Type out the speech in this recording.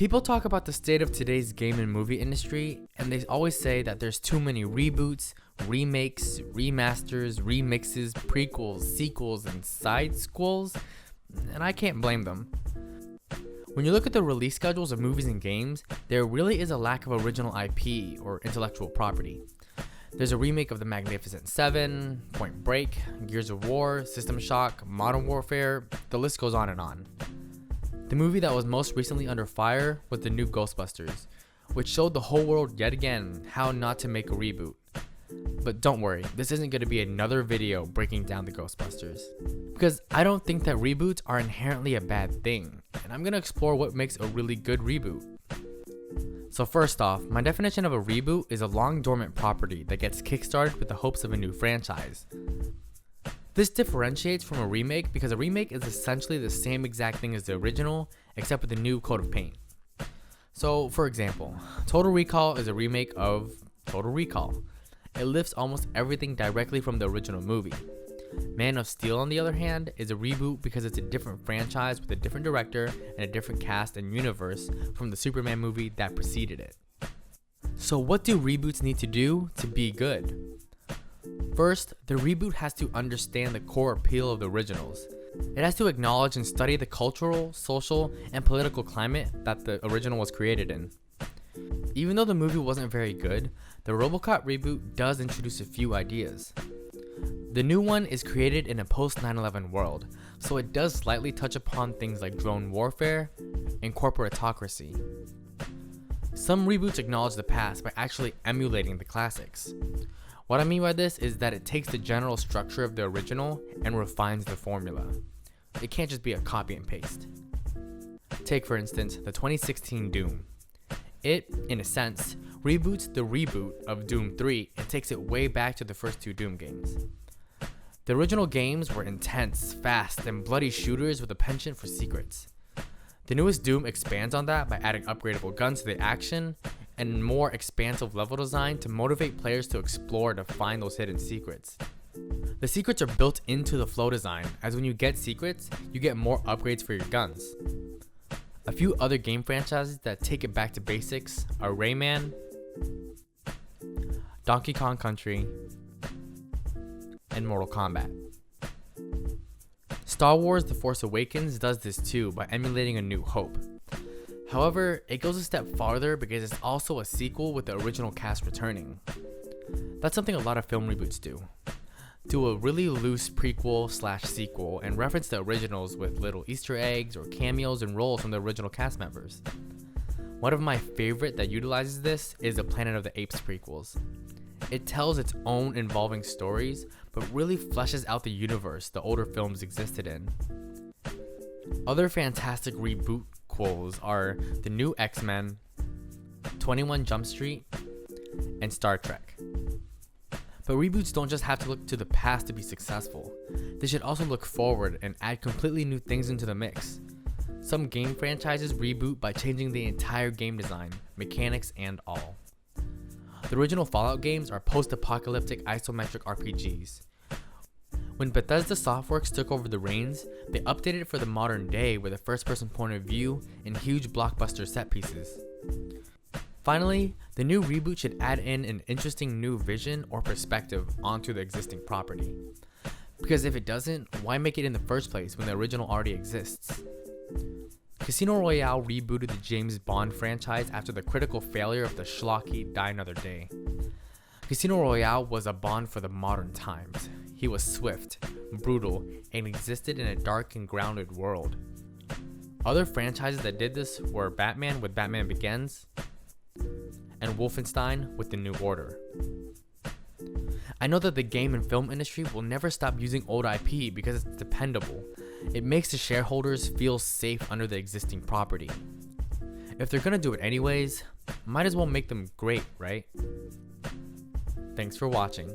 People talk about the state of today's game and movie industry, and they always say that there's too many reboots, remakes, remasters, remixes, prequels, sequels, and side squels, and I can't blame them. When you look at the release schedules of movies and games, there really is a lack of original IP or intellectual property. There's a remake of The Magnificent Seven, Point Break, Gears of War, System Shock, Modern Warfare, the list goes on and on. The movie that was most recently under fire was the new Ghostbusters, which showed the whole world yet again how not to make a reboot. But don't worry, this isn't going to be another video breaking down the Ghostbusters, because I don't think that reboots are inherently a bad thing, and I'm going to explore what makes a really good reboot. So first off, my definition of a reboot is a long dormant property that gets kickstarted with the hopes of a new franchise. This differentiates from a remake because a remake is essentially the same exact thing as the original, except with a new coat of paint. So for example, Total Recall is a remake of Total Recall. It lifts almost everything directly from the original movie. Man of Steel, on the other hand, is a reboot because it's a different franchise with a different director and a different cast and universe from the Superman movie that preceded it. So what do reboots need to do to be good? First, the reboot has to understand the core appeal of the originals. It has to acknowledge and study the cultural, social, and political climate that the original was created in. Even though the movie wasn't very good, the RoboCop reboot does introduce a few ideas. The new one is created in a post-9/11 world, so it does slightly touch upon things like drone warfare and corporatocracy. Some reboots acknowledge the past by actually emulating the classics. What I mean by this is that it takes the general structure of the original and refines the formula. It can't just be a copy and paste. Take for instance the 2016 Doom. It, in a sense, reboots the reboot of Doom 3 and takes it way back to the first two Doom games. The original games were intense, fast, and bloody shooters with a penchant for secrets. The newest Doom expands on that by adding upgradable guns to the action and more expansive level design to motivate players to explore to find those hidden secrets. The secrets are built into the flow design, as when you get secrets, you get more upgrades for your guns. A few other game franchises that take it back to basics are Rayman, Donkey Kong Country, and Mortal Kombat. Star Wars The Force Awakens does this too by emulating A New Hope. However, it goes a step farther because it's also a sequel with the original cast returning. That's something a lot of film reboots do. Do a really loose prequel/sequel and reference the originals with little Easter eggs or cameos and roles from the original cast members. One of my favorite that utilizes this is the Planet of the Apes prequels. It tells its own involving stories, but really fleshes out the universe the older films existed in. Other fantastic reboot quels are the new X-Men, 21 Jump Street, and Star Trek. But reboots don't just have to look to the past to be successful. They should also look forward and add completely new things into the mix. Some game franchises reboot by changing the entire game design, mechanics, and all. The original Fallout games are post-apocalyptic isometric RPGs. When Bethesda Softworks took over the reins, they updated it for the modern day with a first-person point of view and huge blockbuster set pieces. Finally, the new reboot should add in an interesting new vision or perspective onto the existing property. Because if it doesn't, why make it in the first place when the original already exists? Casino Royale rebooted the James Bond franchise after the critical failure of the schlocky Die Another Day. Casino Royale was a Bond for the modern times. He was swift, brutal, and existed in a dark and grounded world. Other franchises that did this were Batman with Batman Begins, and Wolfenstein with The New Order. I know that the game and film industry will never stop using old IP because it's dependable. It makes the shareholders feel safe under the existing property. If they're gonna do it anyways, might as well make them great, right? Thanks for watching.